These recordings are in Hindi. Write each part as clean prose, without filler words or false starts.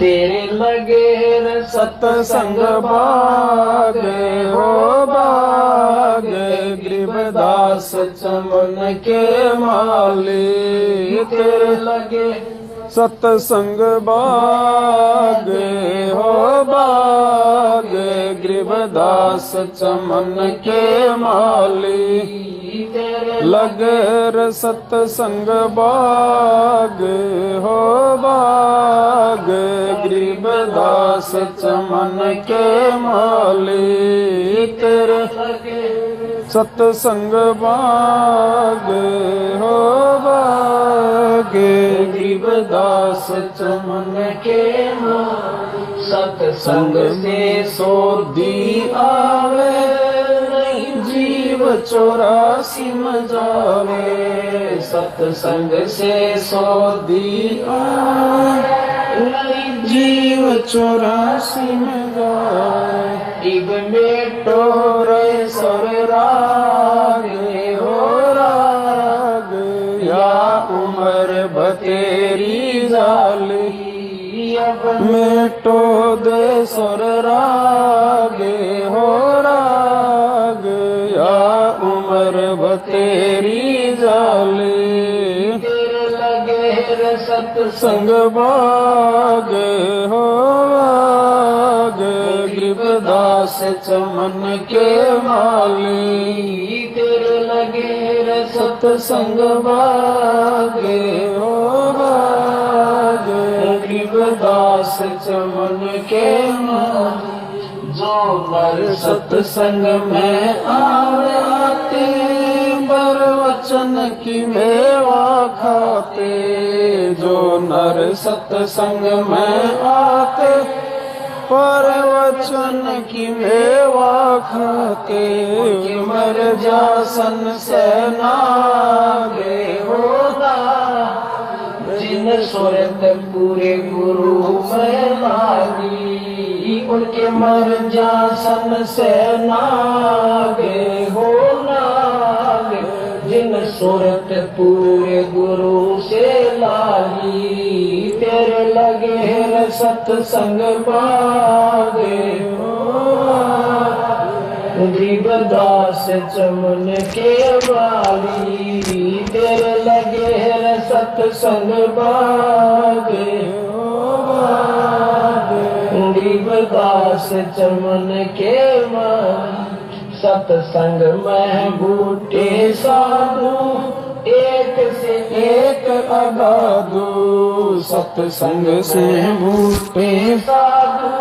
तेरे लगे सत्संग बागे हो बागे गरीबदास चमन के माली तेरे लगे सत्संग बागे हो बागे गरीबदास चमन के माली लगे सत्संग बागे हो बागे गरीबदास चमन के माली तेरे सत्संग बागे हो बागे गरीबदास चमन के माली सत्संग से सोधी आवे नहीं जीव 84 में जावे सत्संग से सोधी आवे नहीं जीव 84 में जावे इब में टोरे सर रागे हो राग या उम्र बतेरी जाली अब मेटो दे सर रागे हो राग या उम्र बतेरी जाली तेरे लगे सत्संग बागे हो बागे गरीबदास चमन के माली तेरे लगे सत्संग बागे हो बागे गरीबदास चमन के माली जो नर सत्संग में आते बर वचन की मेवा खाते जो नर सत्संग में आते पर वचन की मेवा खाते मर जासन से नागे होता जिन सुरत पूरे गुरु में लागी उनके मर जासन से नागे हो नागे जिन सुरत पूरे गुरु से लागी तेरे लगे सत्संग बागे हो गरीबदास चमन के वाली तेरे लगे सत्संग बागे हो गरीबदास चमन के वाली सत्संग में बूटे साधु एक से एक अगाधु सत्संग से बूटे साधु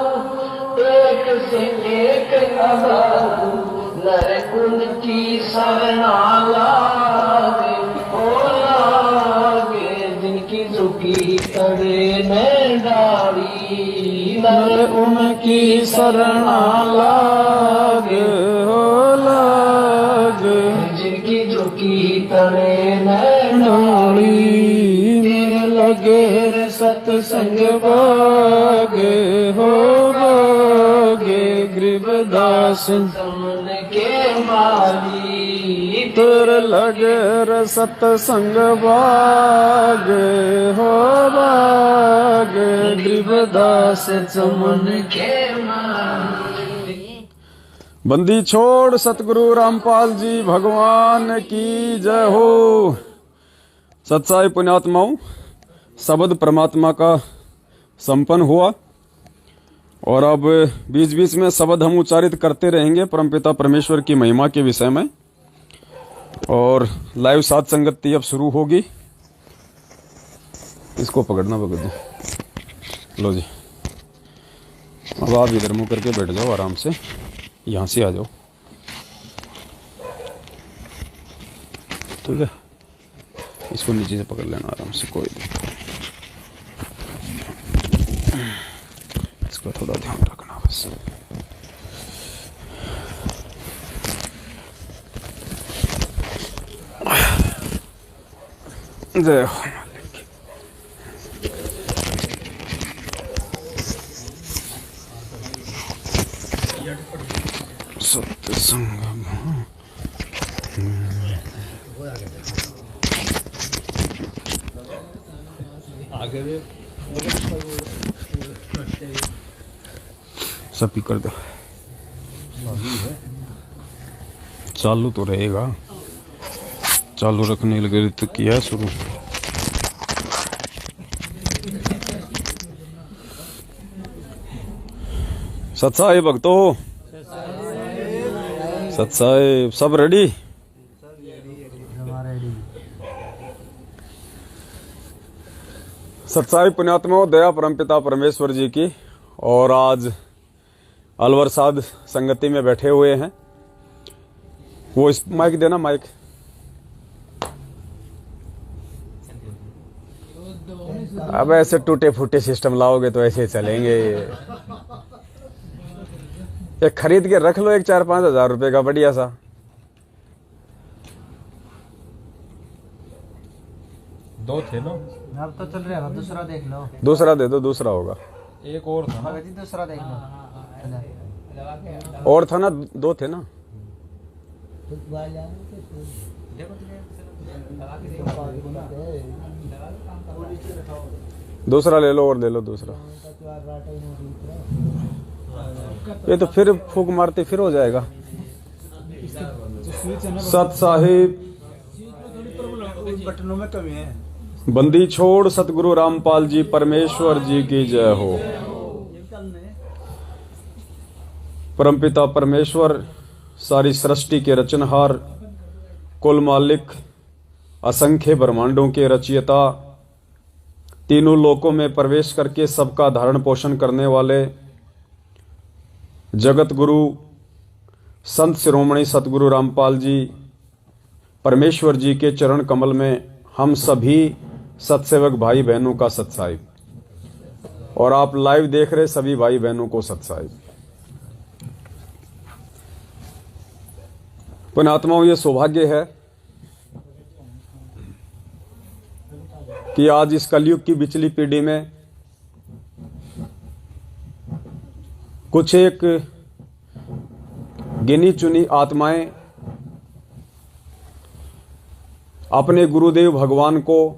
एक से एक अगाधु नर उनकी शरणा लागे ओ लागे जिनकी झुकी करे में डाली नर उनकी शरणा लागे हो लागे जिनकी झुकी करे में डाली तेरे लगे सत्संग बागे हो बागे गरीबदास चमन के माली तेरे लगे सत्संग बागे हो बागे गरीबदास चमन के माली। बंदी छोड़ सतगुरु रामपाल जी भगवान की जय हो। सच्चाई पुण्यात्माओं, शब्द परमात्मा का संपन्न हुआ और अब बीच बीच में शब्द हम उच्चारित करते रहेंगे परमपिता परमेश्वर की महिमा के विषय में। और लाइव साध संगति अब शुरू होगी। इसको पकड़ना पकड़ दो। लो जी, अब आप इधर मुंह करके बैठ जाओ आराम से, यहाँ से आ जाओ, ठीक है। इसको नीचे से पकड़ लेना आराम से, कोई दिक्कत नहीं। इसका थोड़ा ध्यान रखना बस। जय हो मालिक। सत्संग आगे सभी कर दो। चालू तो रहेगा, चालू रखने लगे तो किया है शुरू। सत्साई भक्तो, सत्साई सब रेडी। सत्साई पुण्यात्मा दया परमपिता परमेश्वर जी की। और आज अलवर साध संगति में बैठे हुए हैं। वो इस माइक देना, माइक। अब ऐसे टूटे फूटे सिस्टम लाओगे तो ऐसे चलेंगे। एक खरीद के रख लो, एक 4-5 हजार रुपए का बढ़िया सा। दो थे ना, अब तो चल रहा है, दूसरा देख लो। दूसरा दे दो, दूसरा होगा। एक और था ना। भगत जी दूसरा देख लो। और था ना, 2 थे ना। दूसरा ले लो, और ले लो दूसरा। ये तो फिर फूक मारते फिर हो जाएगा। सत साहिब बटनों में कमी है। बंदी छोड़ सतगुरु रामपाल जी परमेश्वर जी की जय हो। परमपिता परमेश्वर सारी सृष्टि के रचनहार, कुल मालिक, असंख्य ब्रह्मांडों के रचयिता, तीनों लोकों में प्रवेश करके सबका धारण पोषण करने वाले जगत गुरु संत शिरोमणि सतगुरु रामपाल जी परमेश्वर जी के चरण कमल में हम सभी सत्सेवक भाई बहनों का सत्साहिब, और आप लाइव देख रहे सभी भाई बहनों को सत्साहिब। पुण्यात्माओं, ये सौभाग्य है कि आज इस कलयुग की बिचली पीढ़ी में कुछ एक गिनी चुनी आत्माएं अपने गुरुदेव भगवान को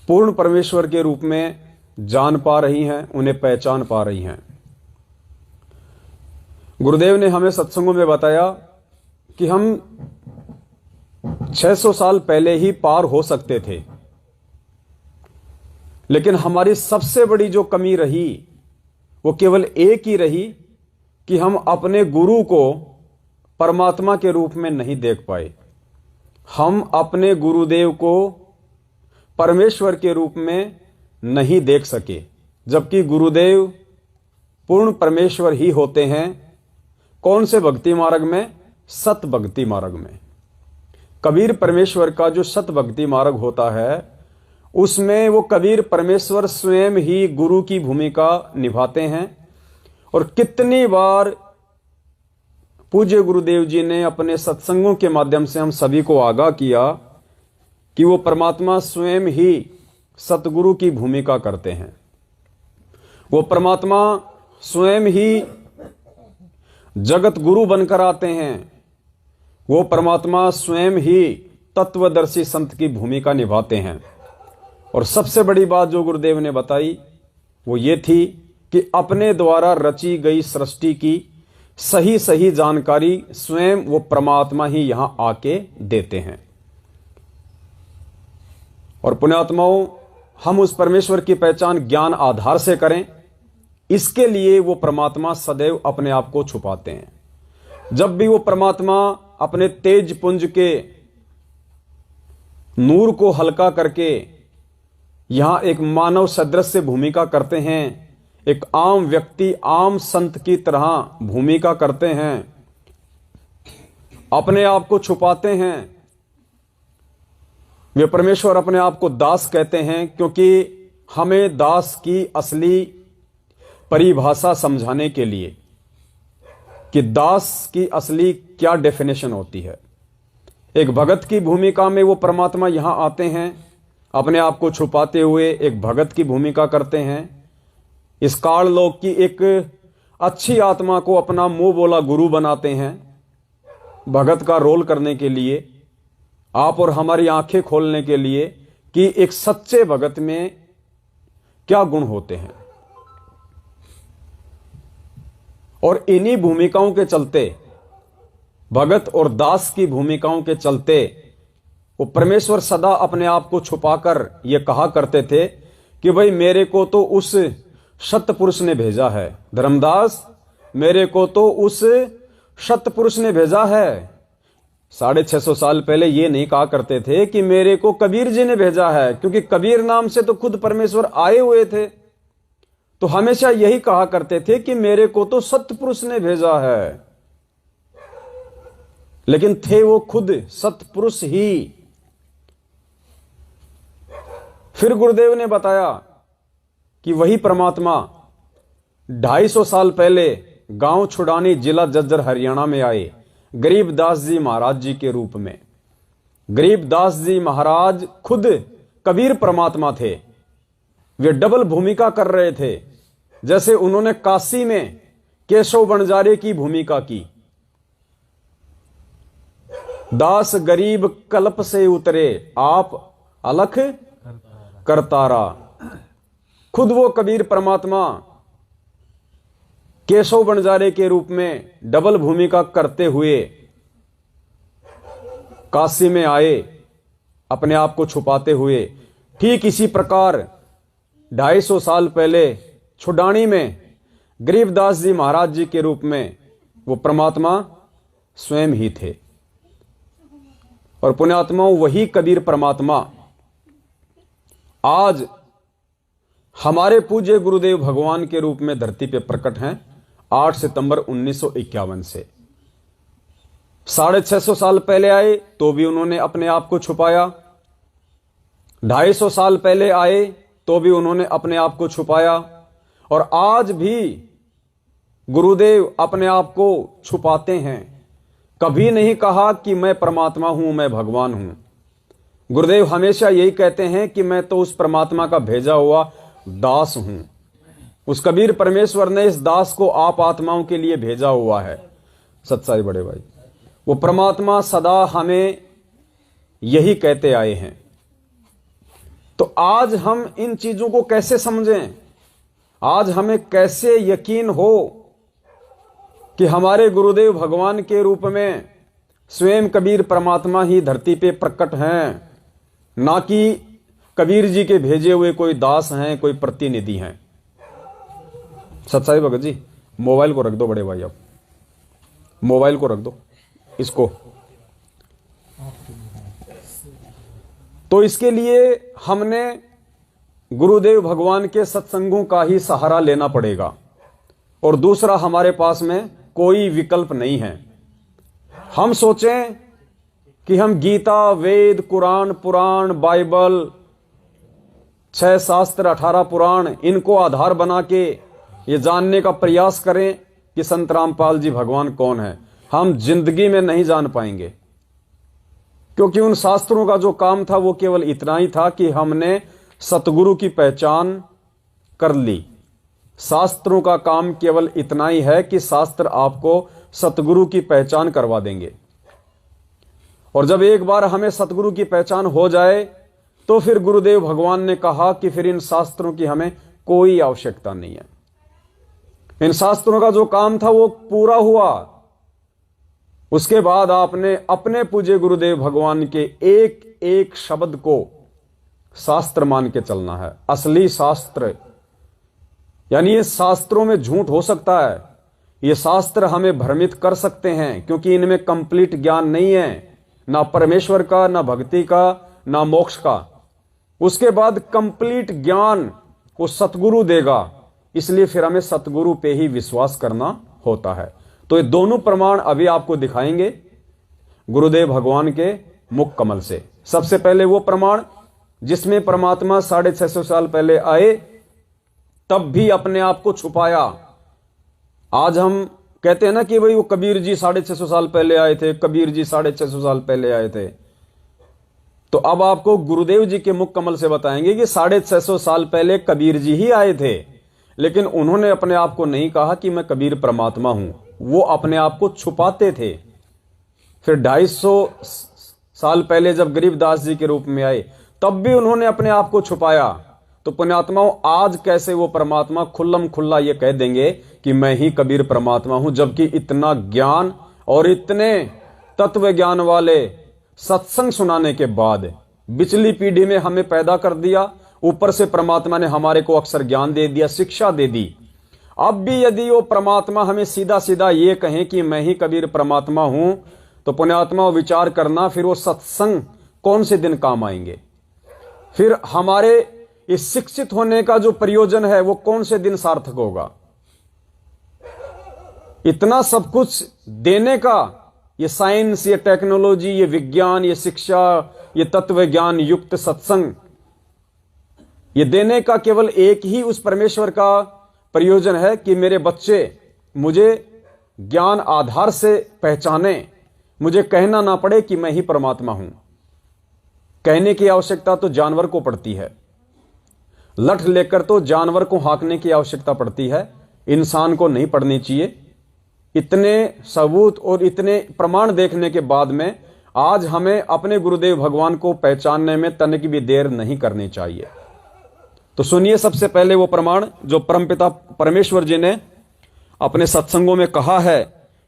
पूर्ण परमेश्वर के रूप में जान पा रही हैं, उन्हें पहचान पा रही हैं। गुरुदेव ने हमें सत्संगों में बताया कि हम 600 साल पहले ही पार हो सकते थे, लेकिन हमारी सबसे बड़ी जो कमी रही वो केवल एक ही रही कि हम अपने गुरु को परमात्मा के रूप में नहीं देख पाए। हम अपने गुरुदेव को परमेश्वर के रूप में नहीं देख सके, जबकि गुरुदेव पूर्ण परमेश्वर ही होते हैं। कौन से भक्ति मार्ग में? सत भक्ति मार्ग में। कबीर परमेश्वर का जो सत भक्ति मार्ग होता है, उसमें वो कबीर परमेश्वर स्वयं ही गुरु की भूमिका निभाते हैं। और कितनी बार पूज्य गुरुदेव जी ने अपने सत्संगों के माध्यम से हम सभी को आगाह किया कि वो परमात्मा स्वयं ही सतगुरु की भूमिका करते हैं। वो परमात्मा स्वयं ही जगत गुरु बनकर आते हैं। वो परमात्मा स्वयं ही तत्वदर्शी संत की भूमिका निभाते हैं। और सबसे बड़ी बात जो गुरुदेव ने बताई वो ये थी कि अपने द्वारा रची गई सृष्टि की सही सही जानकारी स्वयं वो परमात्मा ही यहां आके देते हैं। और पुण्यात्माओं, हम उस परमेश्वर की पहचान ज्ञान आधार से करें, इसके लिए वो परमात्मा सदैव अपने आप को छुपाते हैं। जब भी वो परमात्मा अपने तेज पुंज के नूर को हल्का करके यहां एक मानव सदृश से भूमिका करते हैं, एक आम व्यक्ति, आम संत की तरह भूमिका करते हैं, अपने आप को छुपाते हैं। वे परमेश्वर अपने आप को दास कहते हैं, क्योंकि हमें दास की असली परिभाषा समझाने के लिए कि दास की असली क्या डेफिनेशन होती है। एक भगत की भूमिका में वो परमात्मा यहां आते हैं, अपने आप को छुपाते हुए एक भगत की भूमिका करते हैं। इस काल लोक की एक अच्छी आत्मा को अपना मुंह बोला गुरु बनाते हैं भगत का रोल करने के लिए, आप और हमारी आंखें खोलने के लिए कि एक सच्चे भगत में क्या गुण होते हैं। और इन्हीं भूमिकाओं के चलते, भगत और दास की भूमिकाओं के चलते, वो परमेश्वर सदा अपने आप को छुपाकर ये कहा करते थे कि भाई मेरे को तो उस सतपुरुष ने भेजा है, धर्मदास मेरे को तो उस सतपुरुष ने भेजा है। 650 साल पहले ये नहीं कहा करते थे कि मेरे को कबीर जी ने भेजा है, क्योंकि कबीर नाम से तो खुद परमेश्वर आए हुए थे। तो हमेशा यही कहा करते थे कि मेरे को तो सतपुरुष ने भेजा है, लेकिन थे वो खुद सतपुरुष ही। फिर गुरुदेव ने बताया कि वही परमात्मा 250 साल पहले गांव छुड़ानी, जिला जज्जर, हरियाणा में आए गरीबदास जी महाराज जी के रूप में। गरीबदास जी महाराज खुद कबीर परमात्मा थे। वे डबल भूमिका कर रहे थे। जैसे उन्होंने काशी में केशव बंजारे की भूमिका की, दास गरीब कल्प से उतरे आप अलख करतारा। खुद वो कबीर परमात्मा केशव बंजारे के रूप में डबल भूमिका करते हुए काशी में आए, अपने आप को छुपाते हुए। ठीक इसी प्रकार 250 साल पहले छुडानी में गरीबदास जी महाराज जी के रूप में वो परमात्मा स्वयं ही थे। और पुण्यात्मा वही कबीर परमात्मा आज हमारे पूज्य गुरुदेव भगवान के रूप में धरती पे प्रकट हैं। 8 सितंबर 1951 से 650 साल पहले आए तो भी उन्होंने अपने आप को छुपाया, 250 साल पहले आए तो भी उन्होंने अपने आप को छुपाया, और आज भी गुरुदेव अपने आप को छुपाते हैं। कभी नहीं कहा कि मैं परमात्मा हूं, मैं भगवान हूं। गुरुदेव हमेशा यही कहते हैं कि मैं तो उस परमात्मा का भेजा हुआ दास हूं। उस कबीर परमेश्वर ने इस दास को आप आत्माओं के लिए भेजा हुआ है। सत्साई बड़े भाई, वो परमात्मा सदा हमें यही कहते आए हैं। तो आज हम इन चीजों को कैसे समझें? आज हमें कैसे यकीन हो कि हमारे गुरुदेव भगवान के रूप में स्वयं कबीर परमात्मा ही धरती पे प्रकट हैं, ना कि कबीर जी के भेजे हुए कोई दास हैं, कोई प्रतिनिधि हैं। सत्साई भगत जी, मोबाइल को रख दो बड़े भाई, अब मोबाइल को रख दो इसको। तो इसके लिए हमने गुरुदेव भगवान के सत्संगों का ही सहारा लेना पड़ेगा, और दूसरा हमारे पास में कोई विकल्प नहीं है। हम सोचें कि हम गीता, वेद, कुरान, पुराण, बाइबल, 6 शास्त्र, 18 पुराण, इनको आधार बना के ये जानने का प्रयास करें कि संत रामपाल जी भगवान कौन है। हम जिंदगी में नहीं जान पाएंगे, क्योंकि उन शास्त्रों का जो काम था वो केवल इतना ही था कि हमने सतगुरु की पहचान कर ली। शास्त्रों का काम केवल इतना ही है कि शास्त्र आपको सतगुरु की पहचान करवा देंगे, और जब एक बार हमें सतगुरु की पहचान हो जाए तो फिर गुरुदेव भगवान ने कहा कि फिर इन शास्त्रों की हमें कोई आवश्यकता नहीं है। इन शास्त्रों का जो काम था वो पूरा हुआ। उसके बाद आपने अपने पूज्य गुरुदेव भगवान के एक एक शब्द को शास्त्र मान के चलना है, असली शास्त्र। यानी ये शास्त्रों में झूठ हो सकता है, ये शास्त्र हमें भ्रमित कर सकते हैं, क्योंकि इनमें कंप्लीट ज्ञान नहीं है, ना परमेश्वर का, ना भक्ति का, ना मोक्ष का। उसके बाद कंप्लीट ज्ञान वो सतगुरु देगा, इसलिए फिर हमें सतगुरु पे ही विश्वास करना होता है। तो ये दोनों प्रमाण अभी आपको दिखाएंगे गुरुदेव भगवान के मुख कमल से। सबसे पहले वो प्रमाण जिसमें परमात्मा 650 साल पहले आए, तब भी अपने आप को छुपाया। आज हम कहते हैं ना कि भाई वो कबीर जी 650 साल पहले आए थे, कबीर जी 650 साल पहले आए थे। तो अब आपको गुरुदेव जी के मुख कमल से बताएंगे कि 650 साल पहले कबीर जी ही आए थे, लेकिन उन्होंने अपने आप को नहीं कहा कि मैं कबीर परमात्मा हूं, वो अपने आप को छुपाते थे। फिर 250 साल पहले जब गरीबदास जी के रूप में आए, तब भी उन्होंने अपने आप को छुपाया। तो पुण्यात्माओं, आज कैसे वो परमात्मा खुल्लम खुल्ला ये कह देंगे कि मैं ही कबीर परमात्मा हूं, जबकि इतना ज्ञान और इतने तत्व ज्ञान वाले सत्संग सुनाने के बाद पिछली पीढ़ी में हमें पैदा कर दिया, ऊपर से परमात्मा ने हमारे को अक्षर ज्ञान दे दिया, शिक्षा दे दी। अब भी यदि वो परमात्मा हमें सीधा सीधा ये कहें कि मैं ही कबीर परमात्मा हूं, तो पुण्यात्मा विचार करना, फिर वो सत्संग कौन से दिन काम आएंगे? फिर हमारे इस शिक्षित होने का जो प्रयोजन है वो कौन से दिन सार्थक होगा? इतना सब कुछ देने का, ये साइंस, ये टेक्नोलॉजी, ये विज्ञान, ये शिक्षा, ये तत्व ज्ञान युक्त सत्संग, ये देने का केवल एक ही उस परमेश्वर का प्रयोजन है कि मेरे बच्चे मुझे ज्ञान आधार से पहचाने, मुझे कहना ना पड़े कि मैं ही परमात्मा हूं। कहने की आवश्यकता तो जानवर को पड़ती है, लठ लेकर तो जानवर को हाँकने की आवश्यकता पड़ती है, इंसान को नहीं पड़नी चाहिए। इतने सबूत और इतने प्रमाण देखने के बाद में आज हमें अपने गुरुदेव भगवान को पहचानने में तनिक भी देर नहीं करनी चाहिए। तो सुनिए सबसे पहले वो प्रमाण जो परमपिता परमेश्वर जी ने अपने सत्संगों में कहा है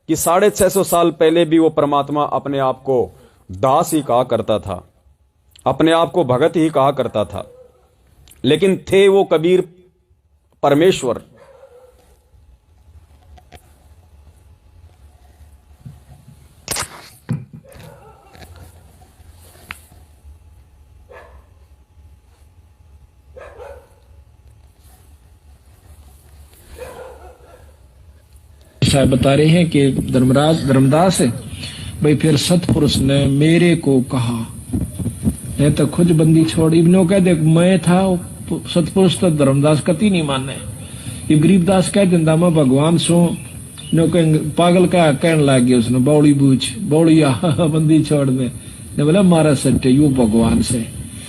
कि 650 साल पहले भी वो परमात्मा अपने आप को दास ही कहा करता था, अपने आप को भगत ही कहा करता था, लेकिन थे वो कबीर परमेश्वर। साहब बता रहे हैं कि धर्मदास भाई फिर सतपुरुष ने मेरे को कहा, नहीं तो खुद बंदी छोड़। इब्नो कह दे मैं था सतपुरुष, तो धर्मदास कति नहीं माने। ये गरीबदास कह दिंदा मैं भगवान सो, नो पागल का कहने लग गया उसने, बौड़ी बूझ बौड़ी बंदी छोड़ दे, ने बोला मारा सट्टे यू भगवान से।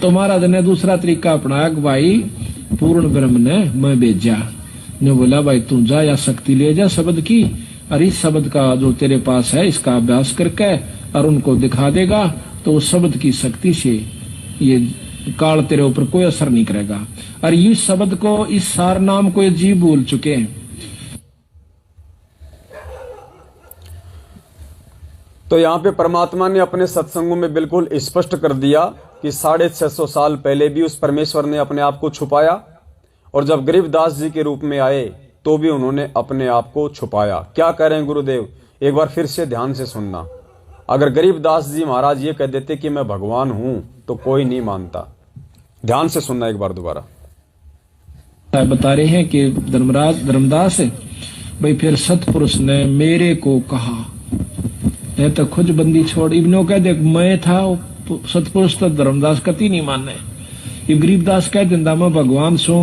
तो महाराज ने दूसरा तरीका अपनाया कि भाई पूर्ण ब्रह्म ने मैं भेजा, ने बोला भाई तू जा या शक्ति ले जा शब्द की, और इस शब्द का जो तेरे पास है इसका अभ्यास करके और उनको दिखा देगा, तो उस शब्द की शक्ति से ये काल तेरे ऊपर कोई असर नहीं करेगा। और इस शब्द को, इस सार नाम को ये जीव भूल चुके हैं। तो यहां पे परमात्मा ने अपने सत्संगों में बिल्कुल स्पष्ट कर दिया कि 650 साल पहले भी उस परमेश्वर ने अपने आप को छुपाया, और जब गरीबदास जी के रूप में आए तो भी उन्होंने अपने आप को छुपाया। क्या कह रहे हैं गुरुदेव, एक बार फिर से ध्यान से सुनना। अगर गरीबदास जी महाराज ये कह देते कि मैं भगवान हूं तो कोई नहीं मानता। ध्यान से सुनना एक बार दोबारा। बता रहे हैं कि धर्मदास भाई फिर सतपुरुष ने मेरे को कहा, नहीं तो खुद बंदी छोड़। इब्नो कह दे मैं था सतपुरुष, तो धर्मदास कति नहीं माने। ये गरीबदास कह दिंदा मैं भगवान सो,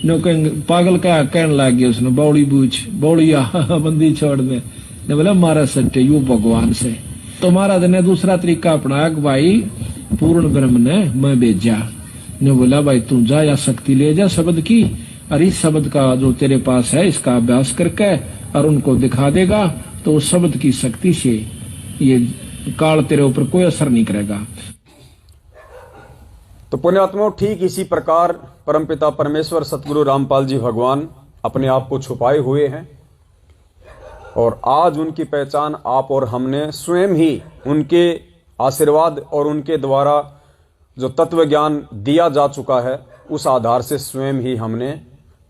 नो पागल का कहने लग गया उसने, बौड़ी बूझ बौड़ी बंदी छोड़ दे, ने बोला मारा सट्टे यू भगवान से। तो महाराज ने दूसरा तरीका अपनाया कि भाई पूर्ण ब्रह्म ने मैं भेजा, ने बोला भाई तू जा या शक्ति ले जा शब्द की, और इस शब्द का जो तेरे पास है इसका अभ्यास करके और उनको दिखा देगा, तो उस शब्द की शक्ति से ये काल तेरे ऊपर कोई असर नहीं करेगा। तो पुण्यात्माओं, ठीक इसी प्रकार परमपिता परमेश्वर सतगुरु रामपाल जी भगवान अपने आप को छुपाए हुए हैं, और आज उनकी पहचान आप और हमने स्वयं ही उनके आशीर्वाद और उनके द्वारा जो तत्व ज्ञान दिया जा चुका है उस आधार से स्वयं ही हमने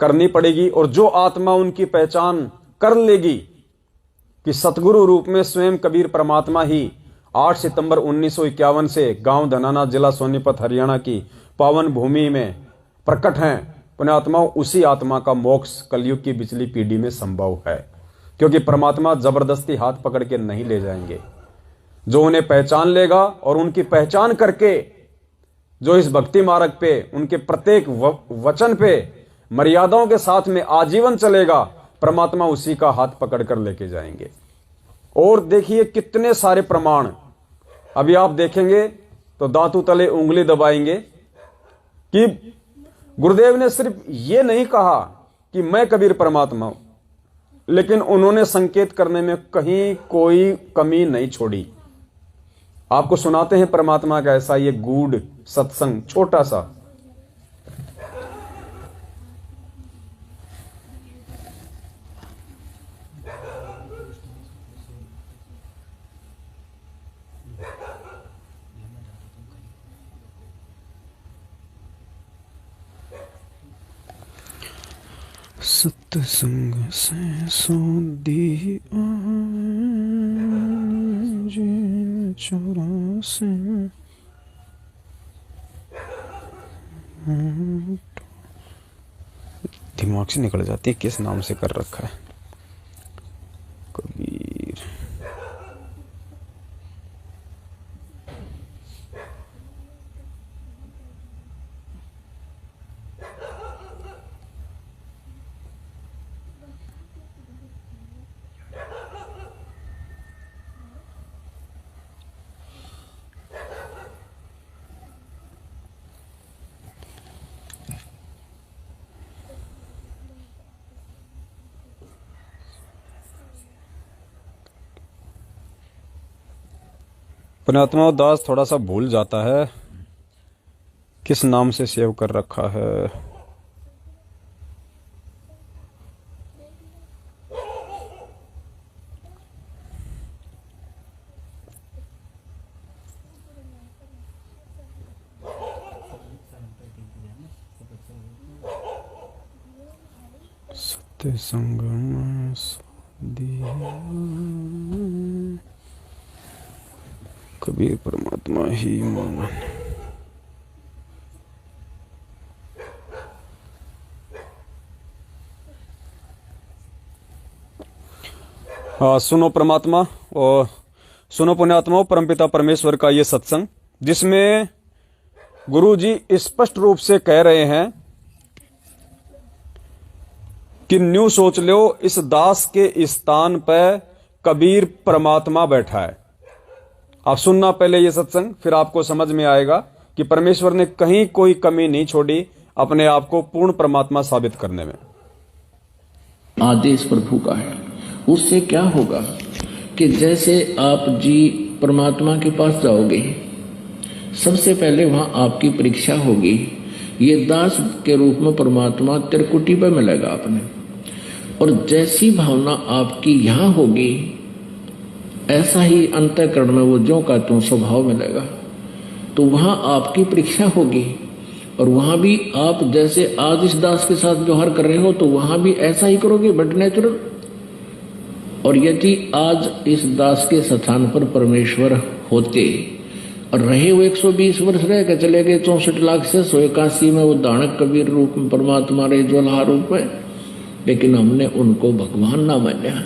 करनी पड़ेगी। और जो आत्मा उनकी पहचान कर लेगी कि सतगुरु रूप में स्वयं कबीर परमात्मा ही 8 सितंबर 1951 से गांव धनाना, जिला सोनीपत, हरियाणा की पावन भूमि में प्रकट हैं, पुण्यात्माओं, उसी आत्मा का मोक्ष कलयुग की पिछली पीढ़ी में संभव है, क्योंकि परमात्मा जबरदस्ती हाथ पकड़ के नहीं ले जाएंगे। जो उन्हें पहचान लेगा और उनकी पहचान करके जो इस भक्ति मार्ग पे उनके प्रत्येक वचन पे मर्यादाओं के साथ में आजीवन चलेगा, परमात्मा उसी का हाथ पकड़ कर लेके जाएंगे। और देखिए कितने सारे प्रमाण अभी आप देखेंगे तो दांतों तले उंगली दबाएंगे कि गुरुदेव ने सिर्फ ये नहीं कहा कि मैं कबीर परमात्मा हूं, लेकिन उन्होंने संकेत करने में कहीं कोई कमी नहीं छोड़ी। आपको सुनाते हैं परमात्मा का ऐसा ये गूढ़ सत्संग, छोटा सा। सत्संग से सौदी चौरासी दिमाग से निकल जाती है किस नाम से कर रखा है कबीर। पुण्यात्मा दास थोड़ा सा भूल जाता है किस नाम से सेव कर रखा है। सत्संग में दिया कबीर परमात्मा ही मान। सुनो परमात्मा और सुनो पुण्यात्माओं, परमपिता परमेश्वर का ये सत्संग जिसमें गुरु जी स्पष्ट रूप से कह रहे हैं कि न्यू सोच लो इस दास के स्थान पर कबीर परमात्मा बैठा है। आप सुनना पहले ये सत्संग, फिर आपको समझ में आएगा कि परमेश्वर ने कहीं कोई कमी नहीं छोड़ी अपने आप को पूर्ण परमात्मा साबित करने में। आदेश प्रभु का है। उससे क्या होगा कि जैसे आप जी परमात्मा के पास जाओगे, सबसे पहले वहां आपकी परीक्षा होगी। ये दास के रूप में परमात्मा त्रिकुटी पर मिलेगा आपने, और जैसी भावना आपकी यहां होगी ऐसा ही अंतःकरण में वो ज्यों का त्यों स्वभाव मिलेगा। तो वहां आपकी परीक्षा होगी, और वहां भी आप जैसे आज इस दास के साथ व्यवहार कर रहे हो तो वहां भी ऐसा ही करोगे, बट नेचुरल। और यदि आज इस दास के स्थान पर परमेश्वर होते और रहे वो 120 वर्ष रह के चले गए 64 लाख से 181 में वो दानक कबीर रूप में परमात्मा रहे ज्वलहा रूप में, लेकिन हमने उनको भगवान ना माना।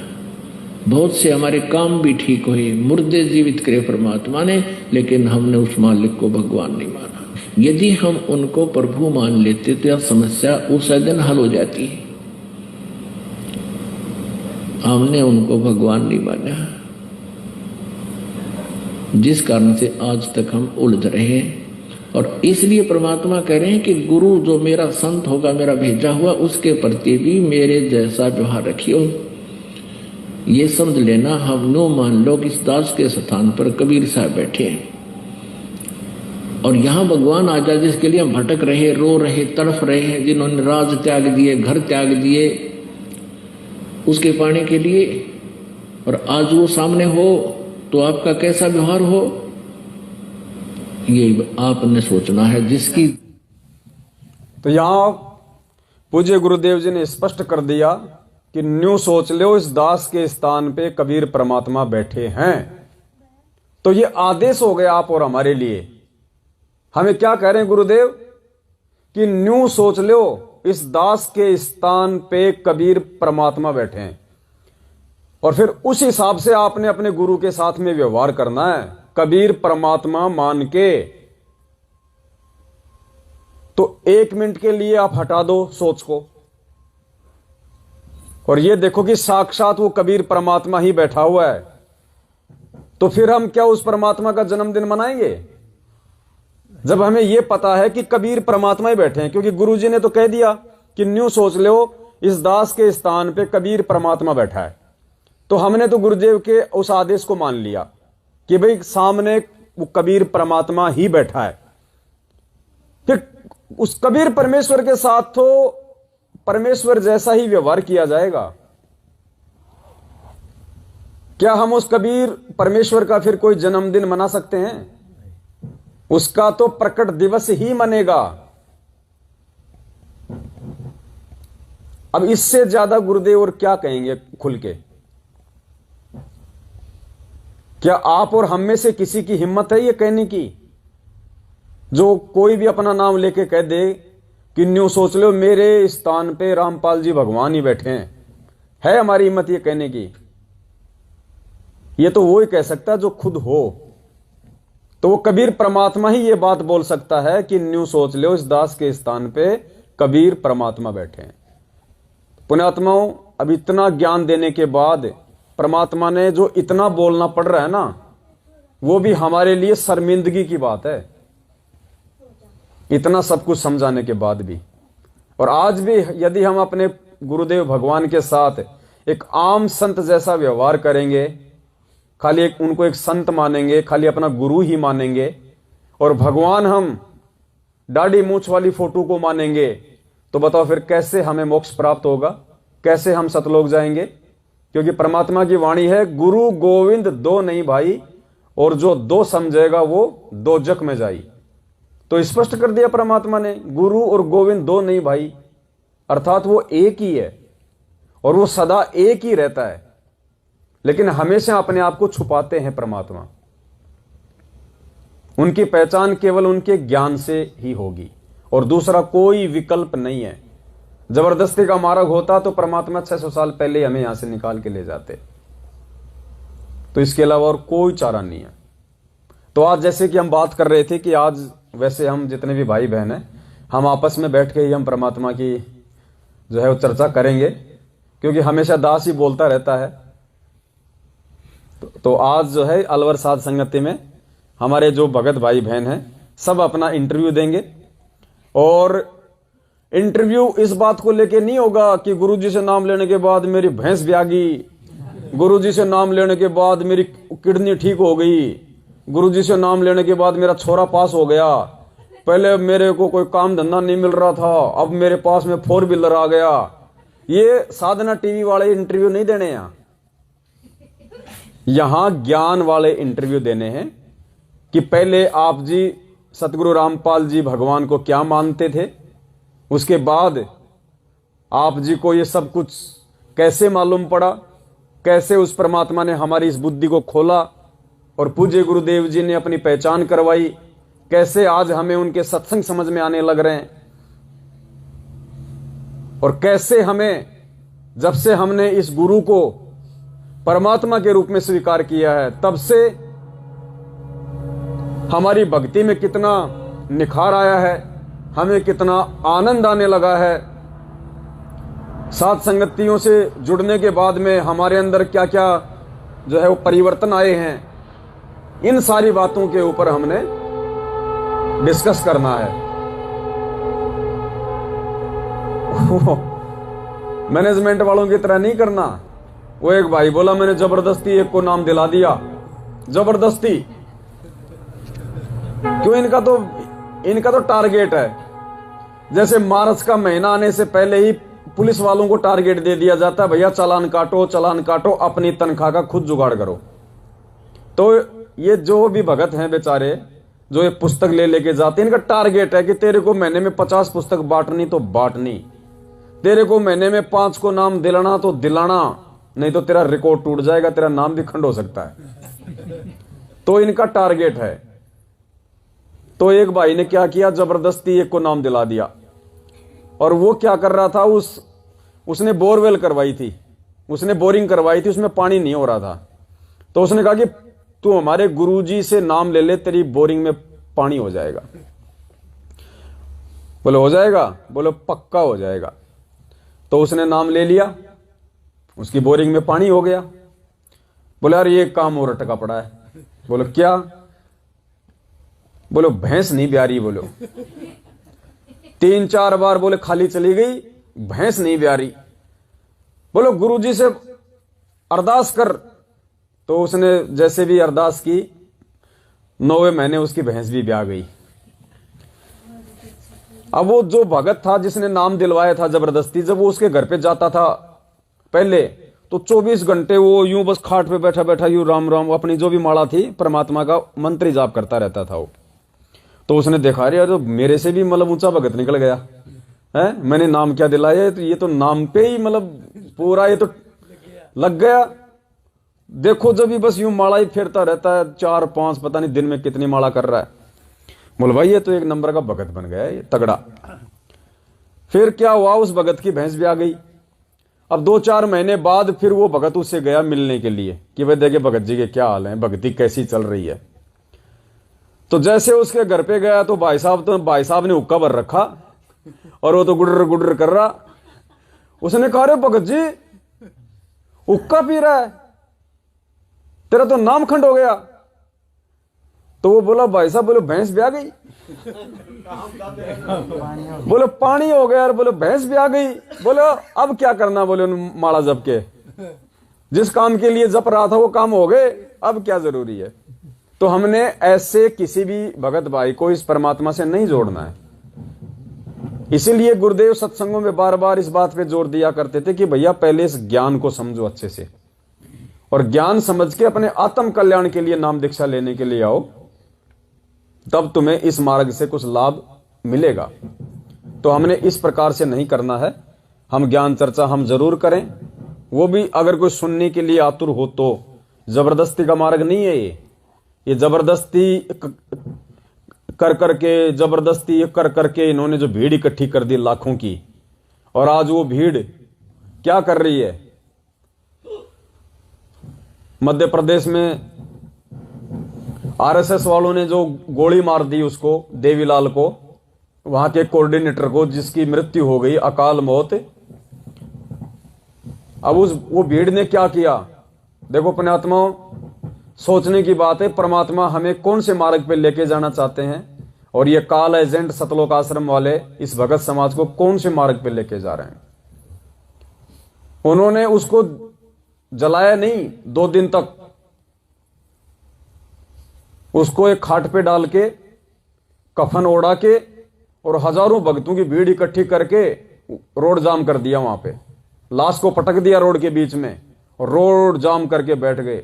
बहुत से हमारे काम भी ठीक हुए, मुर्दे जीवित करे परमात्मा ने, लेकिन हमने उस मालिक को भगवान नहीं माना। यदि हम उनको प्रभु मान लेते तो यह समस्या उस दिन हल हो जाती। हमने उनको भगवान नहीं माना, जिस कारण से आज तक हम उलझ रहे हैं। और इसलिए परमात्मा कह रहे हैं कि गुरु जो मेरा संत होगा, मेरा भेजा हुआ, उसके प्रति भी मेरे जैसा व्यवहार रखियो। ये समझ लेना, हम नो मान लो कि इस दास के स्थान पर कबीर साहब बैठे हैं, और यहाँ भगवान आ जाए जिसके लिए हम भटक रहे, रो रहे, तड़फ रहे हैं, जिन्होंने राज त्याग दिए, घर त्याग दिए उसके पाने के लिए, और आज वो सामने हो तो आपका कैसा व्यवहार हो, ये आपने सोचना है। जिसकी तो यहां पूज्य गुरुदेव जी ने स्पष्ट कर दिया कि न्यू सोच लो इस दास के स्थान पे कबीर परमात्मा बैठे हैं। तो ये आदेश हो गया आप और हमारे लिए। हमें क्या कह रहे हैं गुरुदेव कि न्यू सोच लो इस दास के स्थान पे कबीर परमात्मा बैठे हैं, और फिर उस हिसाब से आपने अपने गुरु के साथ में व्यवहार करना है कबीर परमात्मा मान के। तो 1 मिनट के लिए आप हटा दो सोच को, और ये देखो कि साक्षात वो कबीर परमात्मा ही बैठा हुआ है। तो फिर हम क्या उस परमात्मा का जन्मदिन मनाएंगे जब हमें यह पता है कि कबीर परमात्मा ही बैठे हैं? क्योंकि गुरुजी ने तो कह दिया कि न्यू सोच लो इस दास के स्थान पे कबीर परमात्मा बैठा है। तो हमने तो गुरुदेव के उस आदेश को मान लिया कि भाई सामने वो कबीर परमात्मा ही बैठा है। फिर उस कबीर परमेश्वर के साथ तो परमेश्वर जैसा ही व्यवहार किया जाएगा। क्या हम उस कबीर परमेश्वर का फिर कोई जन्मदिन मना सकते हैं? उसका तो प्रकट दिवस ही मनेगा। अब इससे ज्यादा गुरुदेव और क्या कहेंगे खुल के? क्या आप और हम में से किसी की हिम्मत है ये कहने की? जो कोई भी अपना नाम लेके कह दे कि न्यू सोच लो मेरे स्थान पे रामपाल जी भगवान ही बैठे हैं, है हमारी हिम्मत ये कहने की? ये तो वो ही कह सकता है जो खुद हो। तो वो कबीर परमात्मा ही ये बात बोल सकता है कि न्यू सोच लो इस दास के स्थान पे कबीर परमात्मा बैठे हैं। पुण्यात्माओं, अब इतना ज्ञान देने के बाद परमात्मा ने जो इतना बोलना पड़ रहा है ना, वो भी हमारे लिए शर्मिंदगी की बात है, इतना सब कुछ समझाने के बाद भी। और आज भी यदि हम अपने गुरुदेव भगवान के साथ एक आम संत जैसा व्यवहार करेंगे, खाली उनको एक संत मानेंगे, खाली अपना गुरु ही मानेंगे, और भगवान हम दाढ़ी मूछ वाली फोटो को मानेंगे, तो बताओ फिर कैसे हमें मोक्ष प्राप्त होगा, कैसे हम सतलोक जाएंगे? क्योंकि परमात्मा की वाणी है, गुरु गोविंद दो नहीं भाई, और जो दो समझेगा वो दोजक में जाई। तो स्पष्ट कर दिया परमात्मा ने, गुरु और गोविंद दो नहीं भाई, अर्थात वो एक ही है और वो सदा एक ही रहता है, लेकिन हमेशा अपने आप को छुपाते हैं परमात्मा। उनकी पहचान केवल उनके ज्ञान से ही होगी और दूसरा कोई विकल्प नहीं है। जबरदस्ती का मार्ग होता तो परमात्मा 600 साल पहले हमें यहां से निकाल के ले जाते। तो इसके अलावा और कोई चारा नहीं है। तो आज जैसे कि हम बात कर रहे थे कि आज वैसे हम जितने भी भाई बहन हैं, हम आपस में बैठ के ही हम परमात्मा की जो है वो चर्चा करेंगे, क्योंकि हमेशा दास ही बोलता रहता है। तो आज जो है अलवर साध संगति में हमारे जो भगत भाई बहन हैं सब अपना इंटरव्यू देंगे। और इंटरव्यू इस बात को लेके नहीं होगा कि गुरुजी से नाम लेने के बाद मेरी भैंस ब्यागी, गुरुजी से नाम लेने के बाद मेरी किडनी ठीक हो गई, गुरुजी से नाम लेने के बाद मेरा छोरा पास हो गया, पहले मेरे को कोई काम धंधा नहीं मिल रहा था, अब मेरे पास में 4 व्हीलर आ गया। ये साधना टीवी वाले इंटरव्यू नहीं देने हैं। यहां ज्ञान वाले इंटरव्यू देने हैं कि पहले आप जी सतगुरु रामपाल जी भगवान को क्या मानते थे, उसके बाद आप जी को ये सब कुछ कैसे मालूम पड़ा, कैसे उस परमात्मा ने हमारी इस बुद्धि को खोला और पूज्य गुरुदेव जी ने अपनी पहचान करवाई, कैसे आज हमें उनके सत्संग समझ में आने लग रहे हैं, और कैसे हमें जब से हमने इस गुरु को परमात्मा के रूप में स्वीकार किया है तब से हमारी भक्ति में कितना निखार आया है, हमें कितना आनंद आने लगा है। साथ संगतियों से जुड़ने के बाद में हमारे अंदर क्या क्या जो है वो परिवर्तन आए हैं, इन सारी बातों के ऊपर हमने डिस्कस करना है। मैनेजमेंट वालों की तरह नहीं करना। वो एक भाई बोला मैंने जबरदस्ती एक को नाम दिला दिया, जबरदस्ती क्यों? इनका तो टारगेट है। जैसे मार्च का महीना आने से पहले ही पुलिस वालों को टारगेट दे दिया जाता है, भैया चालान काटो चालान काटो, अपनी तनख्वाह का खुद जुगाड़ करो। तो ये जो भी भगत हैं बेचारे जो ये पुस्तक ले लेके जाते हैं, इनका टारगेट है कि तेरे को महीने में 50 पुस्तक बांटनी तो बांटनी, तेरे को महीने में 5 को नाम दिलाना तो दिलाना, नहीं तो तेरा रिकॉर्ड टूट जाएगा, तेरा नाम भी खंड हो सकता है। तो इनका टारगेट है। तो एक भाई ने क्या किया, जबरदस्ती एक को नाम दिला दिया। और वो क्या कर रहा था, उसने बोरवेल करवाई थी, उसने बोरिंग करवाई थी, उसमें पानी नहीं हो रहा था। तो उसने कहा कि तू हमारे गुरुजी से नाम ले ले, तेरी बोरिंग में पानी हो जाएगा। बोले हो जाएगा? बोले पक्का हो जाएगा। तो उसने नाम ले लिया, उसकी बोरिंग में पानी हो गया। बोले यार ये काम और अटका पड़ा है। बोलो क्या? बोलो भैंस नहीं ब्यारी। बोलो 3-4 बार बोले खाली चली गई, भैंस नहीं ब्यारी। बोलो गुरुजी से अरदास कर। तो उसने जैसे भी अरदास की, 9वें महीने उसकी भैंस भी ब्याह गई। अब वो जो भगत था जिसने नाम दिलवाया था जबरदस्ती, जब वो उसके घर पे जाता था पहले, तो 24 घंटे वो यूं बस खाट पे बैठा बैठा यूं राम राम अपनी जो भी माला थी परमात्मा का मंत्र जाप करता रहता था वो। तो उसने देखा, अरे यार तो मेरे से भी मतलब ऊंचा भगत निकल गया, है, मैंने नाम क्या दिलाया है, तो ये तो नाम पे ही मतलब पूरा ये तो लग गया। देखो जब भी बस यूं माला ही फेरता रहता है, 4-5 पता नहीं दिन में कितनी माला कर रहा है। बोल भाई ये तो एक नंबर का भगत बन गया है, ये तगड़ा। फिर क्या हुआ, उस भगत की भैंस भी आ गई। अब 2-4 महीने बाद फिर वो भगत उससे गया मिलने के लिए कि भाई देखे भगत जी के क्या हाल है, भक्ति कैसी चल रही है। तो जैसे उसके घर पे गया तो भाई साहब ने हुक्का भर रखा और वो तो गुडर गुडर कर रहा। उसने कहा रे भगत जी हुक्का पी रहा है, तेरा तो नाम खंड हो गया। तो वो बोला भाई साहब, बोले भैंस भी आ गई। बोले पानी हो गया, बोले भैंस भी आ गई। बोले अब क्या करना, बोले माला जप के, जिस काम के लिए जप रहा था वो काम हो गए, अब क्या जरूरी है। तो हमने ऐसे किसी भी भगत भाई को इस परमात्मा से नहीं जोड़ना है। इसीलिए गुरुदेव सत्संगों में बार बार इस बात पे जोर दिया करते थे कि भैया पहले इस ज्ञान को समझो अच्छे से, और ज्ञान समझ के अपने आत्म कल्याण के लिए नाम दीक्षा लेने के लिए आओ, तब तुम्हें इस मार्ग से कुछ लाभ मिलेगा। तो हमने इस प्रकार से नहीं करना है। हम ज्ञान चर्चा हम जरूर करें, वो भी अगर कोई सुनने के लिए आतुर हो तो। जबरदस्ती का मार्ग नहीं है ये जबरदस्ती कर करके इन्होंने जो भीड़ इकट्ठी कर दी लाखों की, और आज वो भीड़ क्या कर रही है। मध्य प्रदेश में आरएसएस वालों ने जो गोली मार दी उसको, देवीलाल को, वहां के कोऑर्डिनेटर को, जिसकी मृत्यु हो गई, अकाल मौत। अब वो भीड़ ने क्या किया, देखो पुण्यात्माओं, सोचने की बात है। परमात्मा हमें कौन से मार्ग पे लेके जाना चाहते हैं, और ये काल एजेंट सतलोक आश्रम वाले इस भगत समाज को कौन से मार्ग पे लेके जा रहे हैं। उन्होंने उसको जलाया नहीं 2 दिन तक, उसको एक खाट पे डाल के, कफन ओढ़ा के, और हजारों भक्तों की भीड़ इकट्ठी करके रोड जाम कर दिया। वहां पे लाश को पटक दिया रोड के बीच में, और रोड जाम करके बैठ गए।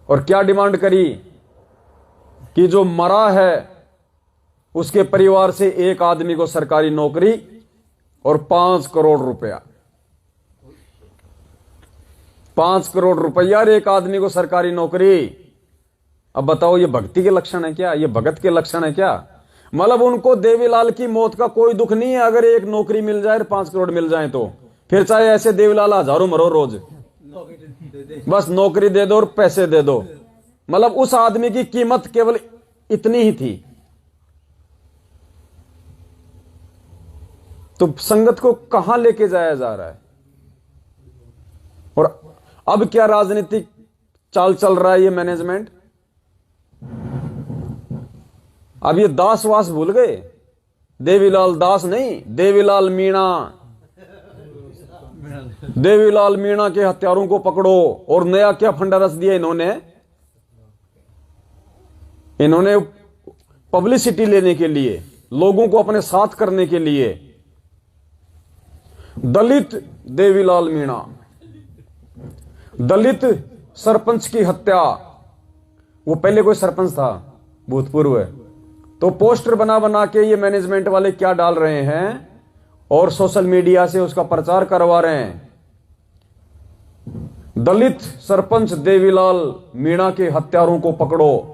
और क्या डिमांड करी कि जो मरा है उसके परिवार से एक आदमी को सरकारी नौकरी और 5 करोड़ रुपया। 5 करोड़ रुपया एक आदमी को सरकारी नौकरी। अब बताओ ये भक्ति के लक्षण है क्या, ये भगत के लक्षण है क्या। मतलब उनको देवीलाल की मौत का कोई दुख नहीं है, अगर एक नौकरी मिल जाए और 5 करोड़ मिल जाए तो। फिर चाहे ऐसे देवीलाल हजारों मरो रोज, बस नौकरी दे दो और पैसे दे दो। मतलब उस आदमी की कीमत केवल इतनी ही थी। तो संगत को कहां लेके जाया जा रहा है। और अब क्या राजनीतिक चाल चल रहा है ये मैनेजमेंट। अब ये दासवास भूल गए, देवीलाल दास नहीं, देवीलाल मीणा। देवीलाल मीणा के हत्यारों को पकड़ो। और नया क्या फंडा रच दिया इन्होंने पब्लिसिटी लेने के लिए, लोगों को अपने साथ करने के लिए। दलित देवीलाल मीणा, दलित सरपंच की हत्या। वो पहले कोई सरपंच था भूतपूर्व, तो पोस्टर बना बना के ये मैनेजमेंट वाले क्या डाल रहे हैं, और सोशल मीडिया से उसका प्रचार करवा रहे हैं। दलित सरपंच देवीलाल मीणा के हत्यारों को पकड़ो।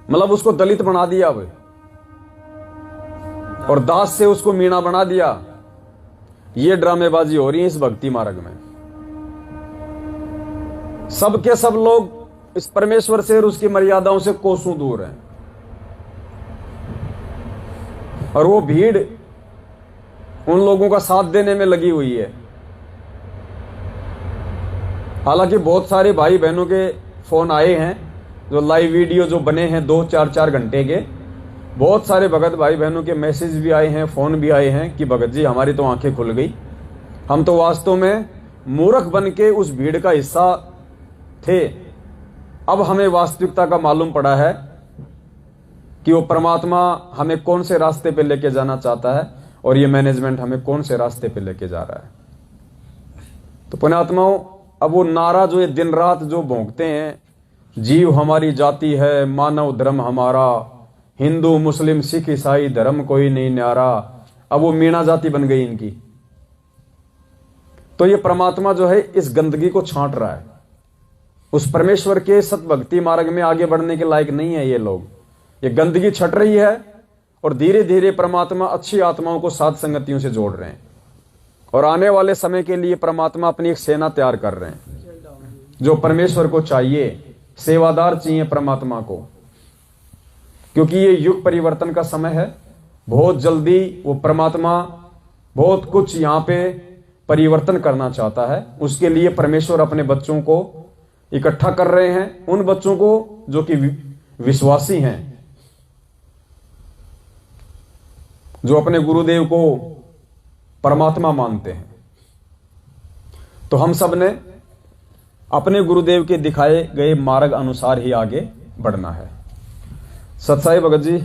मतलब उसको दलित बना दिया अब, और दास से उसको मीणा बना दिया। ये ड्रामेबाजी हो रही है इस भक्ति मार्ग में। सब के सब लोग इस परमेश्वर से और उसकी मर्यादाओं से कोसों दूर हैं, और वो भीड़ उन लोगों का साथ देने में लगी हुई है। हालांकि बहुत सारे भाई बहनों के फोन आए हैं, जो लाइव वीडियो जो बने हैं 2-4 घंटे के, बहुत सारे भगत भाई बहनों के मैसेज भी आए हैं, फोन भी आए हैं कि भगत जी हमारी तो आंखें खुल गई। हम तो वास्तव में मूर्ख बन के उस भीड़ का हिस्सा थे, अब हमें वास्तविकता का मालूम पड़ा है कि वो परमात्मा हमें कौन से रास्ते पे लेके जाना चाहता है, और ये मैनेजमेंट हमें कौन से रास्ते पे लेके जा रहा है। तो पुण्यात्माओं, अब वो नारा जो ये दिन रात जो भोंकते हैं, जीव हमारी जाति है, मानव धर्म हमारा, हिंदू मुस्लिम सिख ईसाई धर्म कोई नहीं न्यारा, अब वो मीणा जाति बन गई इनकी। तो ये परमात्मा जो है इस गंदगी को छांट रहा है। उस परमेश्वर के सतभक्ति मार्ग में आगे बढ़ने के लायक नहीं है ये लोग। ये गंदगी छट रही है और धीरे धीरे परमात्मा अच्छी आत्माओं को साध संगतियों से जोड़ रहे हैं। और आने वाले समय के लिए परमात्मा अपनी एक सेना तैयार कर रहे हैं जो परमेश्वर को चाहिए, सेवादार चाहिए परमात्मा को, क्योंकि ये युग परिवर्तन का समय है। बहुत जल्दी वो परमात्मा बहुत कुछ यहां पे परिवर्तन करना चाहता है। उसके लिए परमेश्वर अपने बच्चों को इकट्ठा कर रहे हैं, उन बच्चों को जो कि विश्वासी हैं, जो अपने गुरुदेव को परमात्मा मानते हैं। तो हम सब ने अपने गुरुदेव के दिखाए गए मार्ग अनुसार ही आगे बढ़ना है। सत्साई भगत जी।